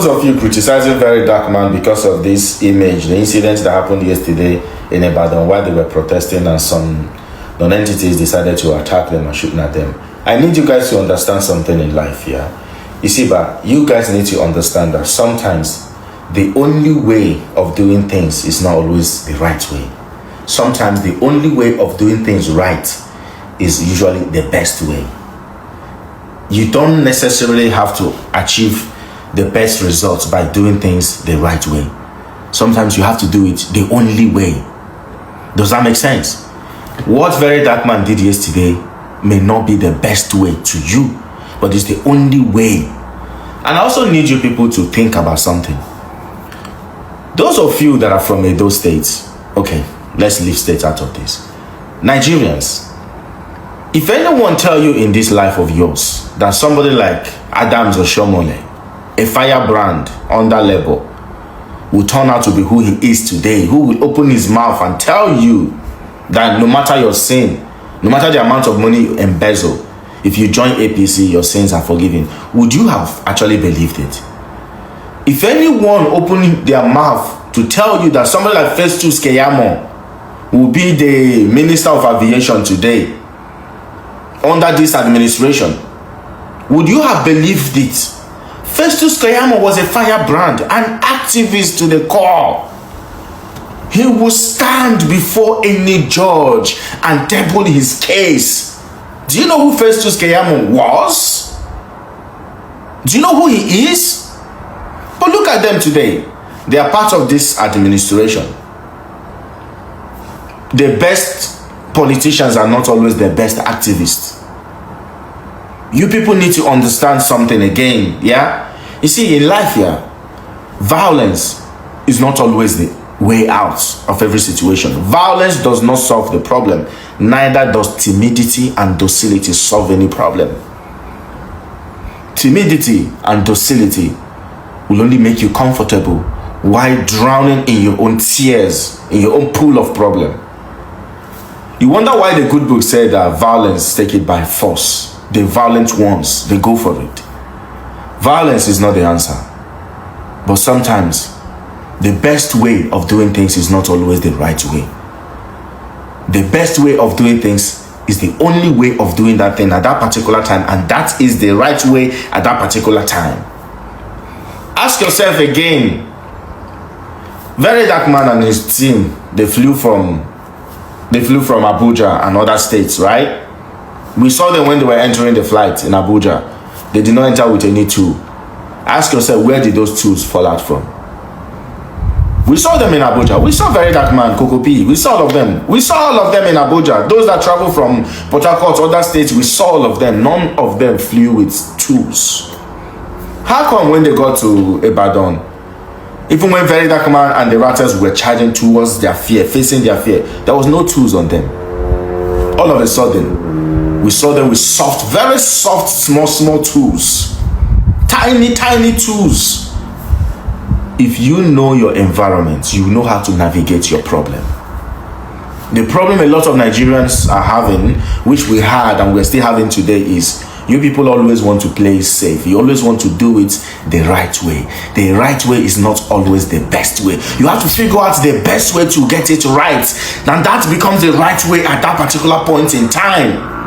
those of you criticizing Very Dark Man because of this image, the incident that happened yesterday in Ibadan while they were protesting and some non-entities decided to attack them and shooting at them. I need you guys to understand something in life here. You see, but you guys need to understand that sometimes the only way of doing things is not always the right way. Sometimes the only way of doing things right is usually the best way. You don't necessarily have to achieve the best results by doing things the right way. Sometimes you have to do it the only way. Does that make sense? What Very Dark Man did yesterday may not be the best way to you, but it's the only way. And I also need you people to think about something. Those of you that are from Edo State, okay, let's leave state out of this. Nigerians, if anyone tell you in this life of yours that somebody like Adams or Shomole, a firebrand under label, will turn out to be who he is today, who will open his mouth and tell you that no matter your sin, no matter the amount of money you embezzle, if you join APC, your sins are forgiven, would you have actually believed it? If anyone opened their mouth to tell you that somebody like Festus Keyamo will be the Minister of Aviation today under this administration, would you have believed it? Festus Keyamo was a firebrand, an activist to the core. He will stand before any judge and table his case. Do you know who Festus Keyamo was? Do you know who he is? But look at them today. They are part of this administration. The best politicians are not always the best activists. You people need to understand something again, yeah? You see, in life here, violence is not always the way out of every situation. Violence does not solve the problem. Neither does timidity and docility solve any problem. Timidity and docility will only make you comfortable while drowning in your own tears, in your own pool of problem. You wonder why the good book said that violence take it by force. The violent ones, they go for it. Violence is not the answer. But sometimes, the best way of doing things is not always the right way. The best way of doing things is the only way of doing that thing at that particular time, and that is the right way at that particular time. Ask yourself again. Very Dark Man and his team, they flew from Abuja and other states, right? We saw them when they were entering the flight in Abuja. They did not enter with any tool. Ask yourself, where did those tools fall out from? We saw them in Abuja. We saw Very Dark Man, Kokopi. We saw all of them. We saw all of them in Abuja. Those that travel from Port Harcourt, other states, we saw all of them. None of them flew with tools. How come when they got to Ibadan, even when Very Dark Man and the Ratters were charging towards their fear, facing their fear, there was no tools on them? All of a sudden, we saw them with soft, very soft, small tools. Tiny tools. If you know your environment, you know how to navigate your problem. The problem a lot of Nigerians are having, which we had and we're still having today, is you people always want to play safe. You always want to do it the right way. The right way is not always the best way. You have to figure out the best way to get it right. And that becomes the right way at that particular point in time.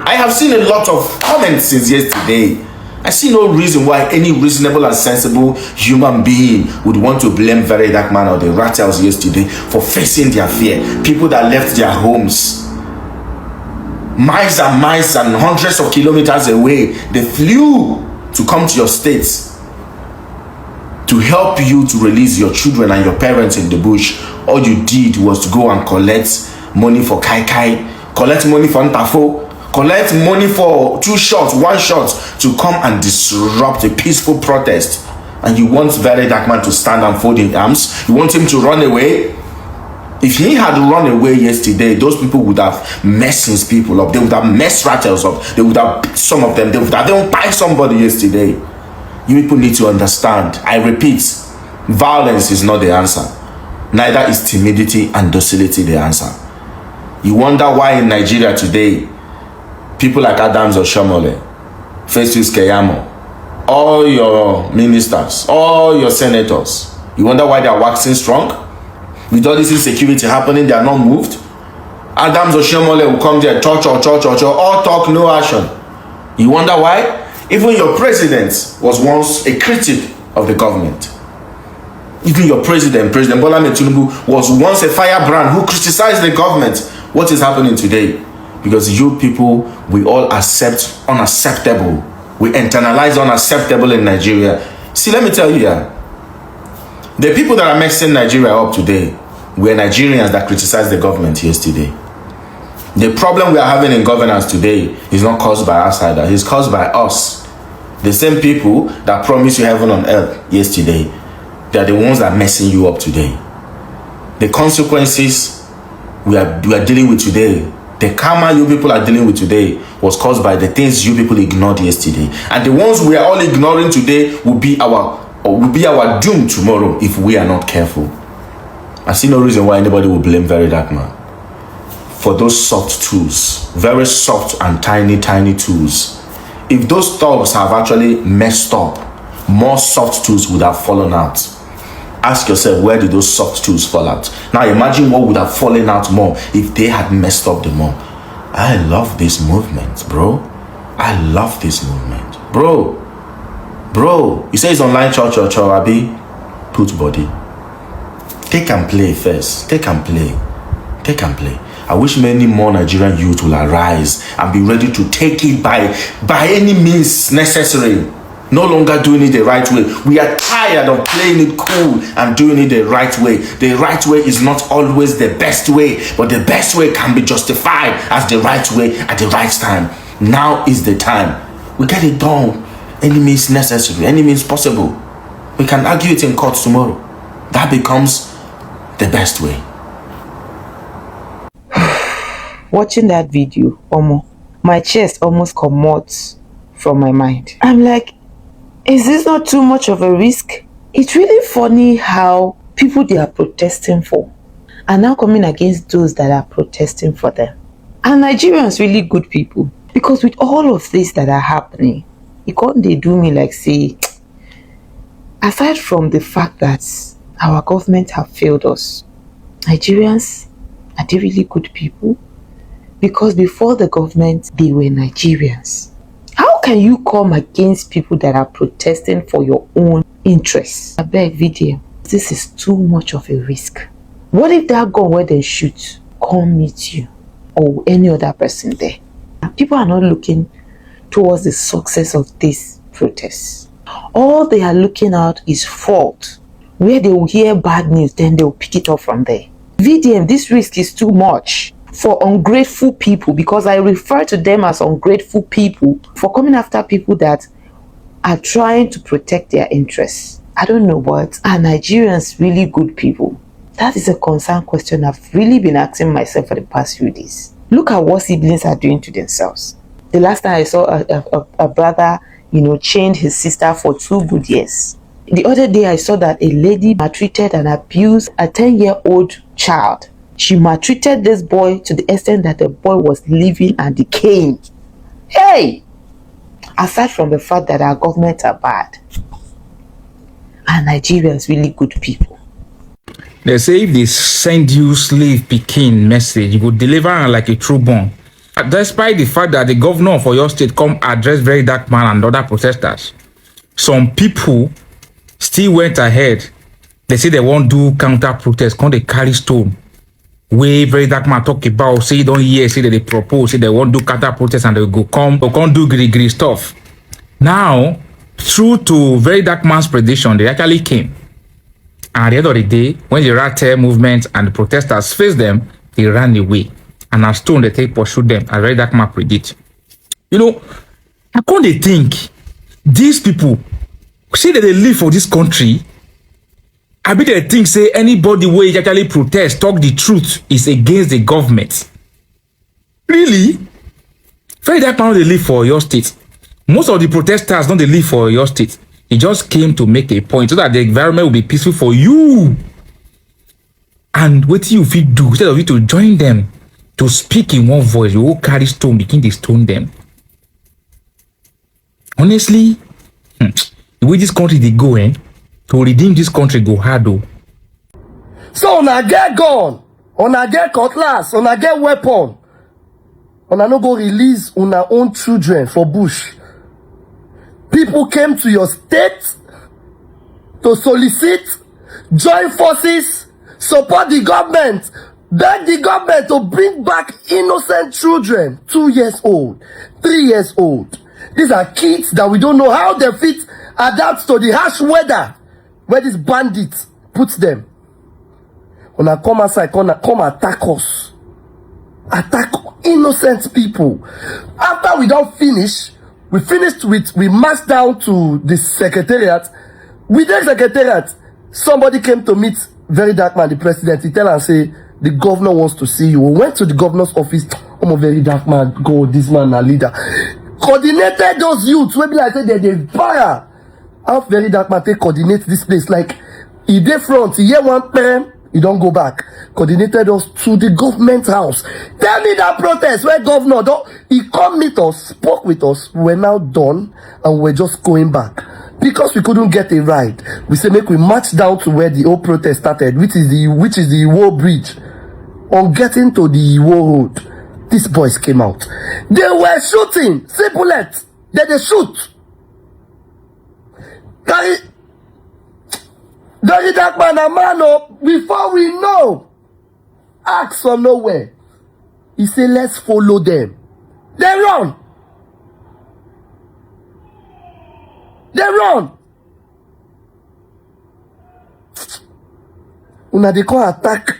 I have seen a lot of comments since yesterday. I see no reason why any reasonable and sensible human being would want to blame Very Dark Man or the Rattles yesterday for facing their fear. People that left their homes miles and hundreds of kilometers away, they flew to come to your states to help you to release your children and your parents in the bush. All you did was to go and collect money for Kai, collect money for Ntafo, collect money for one shot to come and disrupt a peaceful protest. And you want Very Dark Man to stand and fold his arms? You want him to run away? If he had run away yesterday, those people would have messed his people up. They would have messed Rattles up. They would have beat some of them. They would have buy somebody yesterday. You people need to understand. I repeat, violence is not the answer. Neither is timidity and docility the answer. You wonder why in Nigeria today, people like Adams or Shomole, Festus Keyamo, all your ministers, all your senators. You wonder why they are waxing strong? With all this insecurity happening, they are not moved. Adams Oshiomhole will come there, all talk, no action. You wonder why? Even your president was once a critic of the government. Even your President Bola Ahmed Tinubu, was once a firebrand who criticized the government. What is happening today? Because you people, we all accept unacceptable. We internalize unacceptable in Nigeria. See, let me tell you, the people that are messing Nigeria up today were Nigerians that criticized the government yesterday. The problem we are having in governance today is not caused by outsiders, it's caused by us. The same people that promised you heaven on earth yesterday, they are the ones that are messing you up today. The consequences we are dealing with today, the karma you people are dealing with today, was caused by the things you people ignored yesterday. And the ones we are all ignoring today will be our doom tomorrow if we are not careful. I see no reason why anybody will blame Very Dark Man for those soft tools, very soft and tiny tools. If those thugs have actually messed up, more soft tools would have fallen out. Ask yourself, where did those soft tools fall out? Now imagine what would have fallen out more if they had messed up the more. I love this movement, bro. I love this movement. Bro, you say it's online church, Abi? Put body. Take and play first. Take and play. I wish many more Nigerian youth will arise and be ready to take it by any means necessary. No longer doing it the right way. We are tired of playing it cool and doing it the right way. The right way is not always the best way, but the best way can be justified as the right way at the right time. Now is the time. We get it done. Any means necessary, any means possible. We can argue it in court tomorrow. That becomes the best way. Watching that video, my chest almost comes from my mind. I'm like, is this not too much of a risk? It's really funny how people they are protesting for are now coming against those that are protesting for them. And Nigerians really good people, because with all of this that are happening, they do me like say, aside from the fact that our government have failed us, Nigerians, are they really good people? Because before the government, they were Nigerians. How can you come against people that are protesting for your own interests? I beg VDM, this is too much of a risk. What if that gun where they shoot come meet you or any other person there? People are not looking towards the success of this protest. All they are looking at is fault. Where they will hear bad news, then they will pick it up from there. VDM, this risk is too much for ungrateful people, because I refer to them as ungrateful people for coming after people that are trying to protect their interests. I don't know, but are Nigerians really good people? That is a concerned question I've really been asking myself for the past few days. Look at what siblings are doing to themselves. The last time I saw a brother, chained his sister for 2 good years. The other day I saw that a lady maltreated and abused a 10-year-old child. She maltreated this boy to the extent that the boy was living and decaying. Hey! Aside from the fact that our governments are bad, are Nigerians really good people? They say if they send you slave Peking message, you go deliver am like a true born. Despite the fact that the governor for your state come address Very Dark Man and other protesters, some people still went ahead. They say they won't do counter protest, come they carry stone. Way Very Dark Man talk about, say don't hear, say that they propose, say they won't do counter protest and they go come do gritty stuff. Now, true to Very Dark Man's prediction, they actually came. And at the end of the day, when the rat tail movement and the protesters faced them, they ran away. And as stone they take pursue them, as Very Dark Man predict. I can't think these people say that they live for this country. I bet they think say anybody who actually protest, talk the truth is against the government. Really? Very Dark Man they live for your state. Most of the protesters don't they live for your state. He just came to make a point so that the environment will be peaceful for you. And what you fit do instead of you to join them to speak in one voice, you will carry stone, begin to stone them. Honestly, The way this country they go, to redeem this country go hard though. So una get gun, una get cutlass, una get weapon. Una no go release una own children for bush. People came to your state to solicit, join forces, support the government, beg the government to bring back innocent children, 2 years old, 3 years old. These are kids that we don't know how they fit adapt to the harsh weather where these bandits puts them. When I come outside, come attack us. Attack innocent people. After we don't finish, we marched down to the secretariat. With the secretariat, somebody came to meet Very Dark Man, the president. He tell and say, the governor wants to see you. We went to the governor's office. I'm a Very Dark Man. Go, this man a leader. Coordinated those youths. Maybe like say they fire. How Very Dark Man take coordinate this place? Like, he dey front, he hear one pen, he don't go back. Coordinated us to the government house. Tell me that protest where governor don't, he come meet us, spoke with us. We're now done and we're just going back. Because we couldn't get a ride, we say make we march down to where the old protest started, which is the Iwo Bridge. On getting to the Iwo Road, these boys came out. They were shooting, see bullets. They shoot. Very Dark Man and man up before we know. Ask from nowhere. He said, let's follow them. They run. They run. Una they call attack.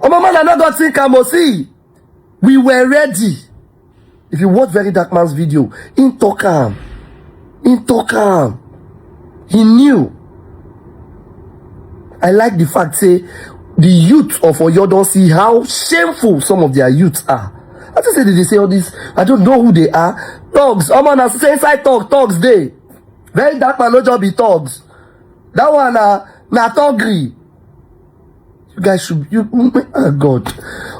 Oh my man, I not got think I see. We were ready. If you watch Very Dark Man's video, in Tokam. He knew. I like the fact say the youth of Oyo don't see how shameful some of their youths are. I just say they say all this. I don't know who they are. Thugs. I'm on a same side thugs day. Very Dark Man no job be thugs. That one na thuggery. You guys should oh God.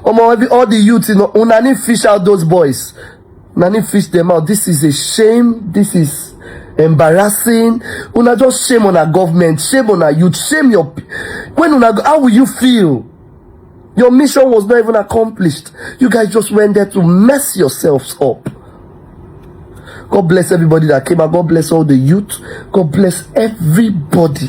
All the youths, you know, una need fish out those boys. Una need fish them out. This is a shame. This is embarrassing. Una just shame on our government, shame on our youth, shame your how will you feel? Your mission was not even accomplished. You guys just went there to mess yourselves up. God bless everybody that came out. God bless all the youth. God bless everybody.